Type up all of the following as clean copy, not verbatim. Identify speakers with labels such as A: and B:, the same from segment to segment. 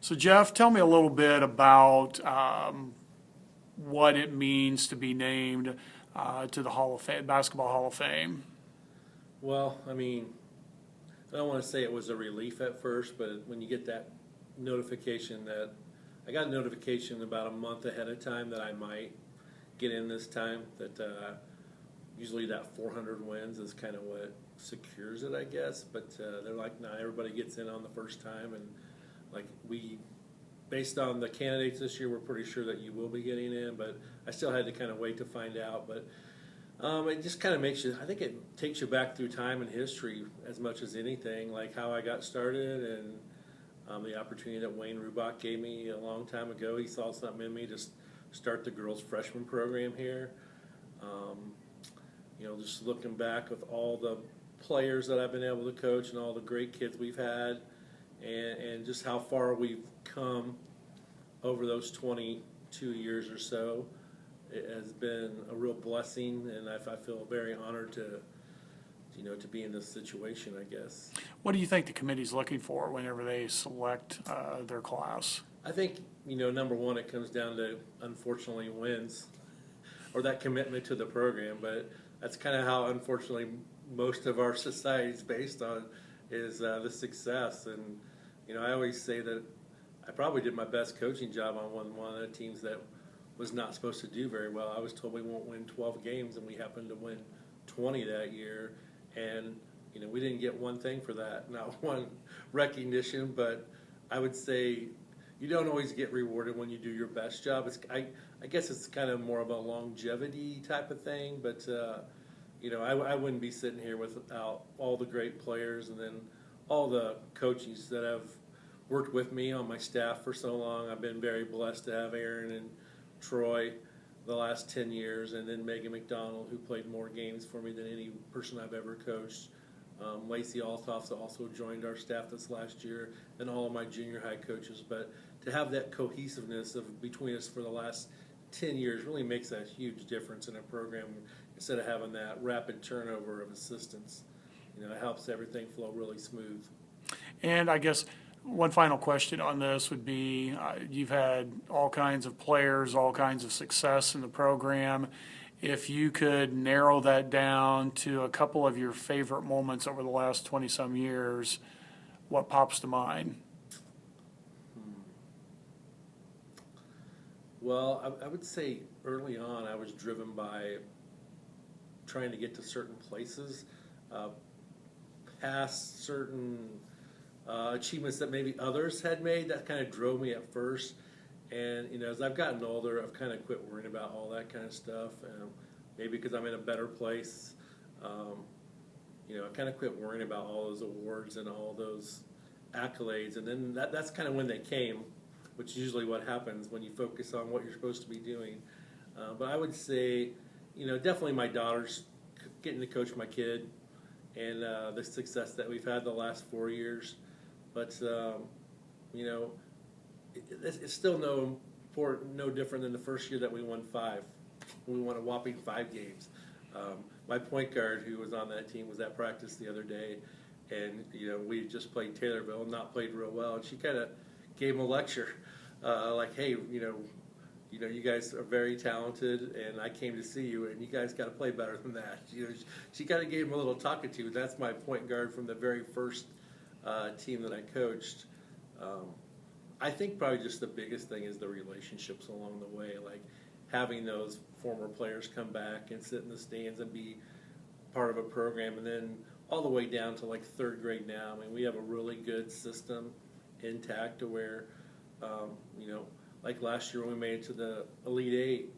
A: So Jeff, tell me a little bit about what it means to be named to the Hall of Fame, Basketball Hall of Fame.
B: Well, I mean, I don't want to say it was a relief at first, but when you get that notification I got a notification about a month ahead of time that I might get in this time, that usually that 400 wins is kind of what secures it, I guess, but they're like, nah, everybody gets in on the first time, and like based on the candidates this year, we're pretty sure that you will be getting in, but I still had to kind of wait to find out, but it just kind of makes you, I think it takes you back through time and history as much as anything, like how I got started and the opportunity that Wayne Rubach gave me a long time ago. He saw something in me to start the girls' freshman program here. Just looking back with all the players that I've been able to coach and all the great kids we've had, and just how far we've come over those 22 years or so. It has been a real blessing, and I feel very honored to be in this situation, I guess.
A: What do you think the committee's looking for whenever they select their class?
B: I think, number one, it comes down to, unfortunately, wins or that commitment to the program, but that's kind of how, unfortunately, most of our society is based on, is the success. And, I always say that I probably did my best coaching job on one of the teams that was not supposed to do very well. I was told we won't win 12 games, and we happened to win 20 that year. And, we didn't get one thing for that, not one recognition, but I would say you don't always get rewarded when you do your best job. I guess it's kind of more of a longevity type of thing, but, I wouldn't be sitting here without all the great players and then all the coaches that have worked with me on my staff for so long. I've been very blessed to have Aaron and Troy the last 10 years, and then Megan McDonald, who played more games for me than any person I've ever coached. Lacey Althoff also joined our staff this last year, and all of my junior high coaches. But to have that cohesiveness between us for the last 10 years really makes a huge difference in a program, instead of having that rapid turnover of assistants. It helps everything flow really smooth.
A: And I guess one final question on this would be, you've had all kinds of players, all kinds of success in the program. If you could narrow that down to a couple of your favorite moments over the last 20-some years, what pops to mind?
B: Well, I would say early on I was driven by trying to get to certain places, past certain achievements that maybe others had made. That kind of drove me at first. And, as I've gotten older, I've kind of quit worrying about all that kind of stuff. Maybe because I'm in a better place. I kind of quit worrying about all those awards and all those accolades. And then that's kind of when they came, which is usually what happens when you focus on what you're supposed to be doing. But I would say, definitely my daughter's getting to coach my kid, and the success that we've had the last 4 years. But, it's still no different than the first year that we won 5. We won a whopping 5 games. My point guard, who was on that team, was at practice the other day, and we just played Taylorville, not played real well, and she kind of gave him a lecture, like, hey, you guys are very talented, and I came to see you, and you guys got to play better than that. She kind of gave him a little talking to. That's my point guard from the very first team that I coached. I think probably just the biggest thing is the relationships along the way, like having those former players come back and sit in the stands and be part of a program, and then all the way down to like 3rd grade now. I mean, we have a really good system intact to where, like last year when we made it to the Elite 8,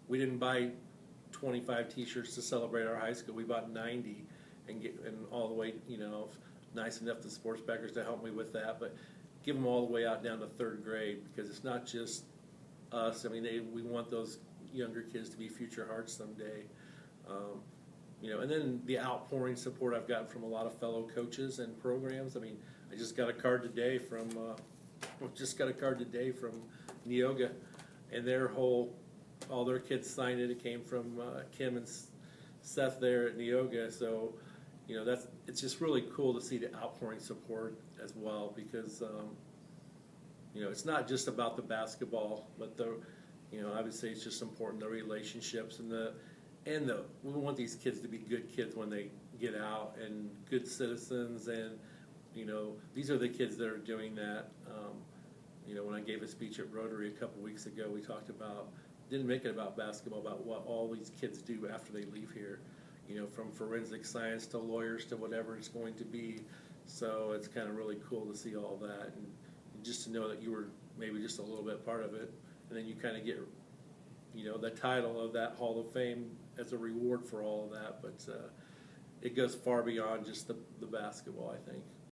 B: we didn't buy 25 T-shirts to celebrate our high school. We bought 90, and all the way, nice enough the sports backers to help me with that, but give them all the way out down to 3rd grade, because it's not just us. I mean, we want those younger kids to be future hearts someday. And then the outpouring support I've gotten from a lot of fellow coaches and programs. I mean, I just got a card today from Neoga, and all their kids signed it. It came from Kim and Seth there at Neoga. So, it's just really cool to see the outpouring support as well, because it's not just about the basketball, but I would say it's just important, the relationships and we want these kids to be good kids when they get out and good citizens, and these are the kids that are doing that. When I gave a speech at Rotary a couple weeks ago, we talked about, didn't make it about basketball, about what all these kids do after they leave here, from forensic science to lawyers to whatever it's going to be. So it's kind of really cool to see all that, and just to know that you were maybe just a little bit part of it, and then you kind of get the title of that Hall of Fame as a reward for all of that. But it goes far beyond just the basketball, I think.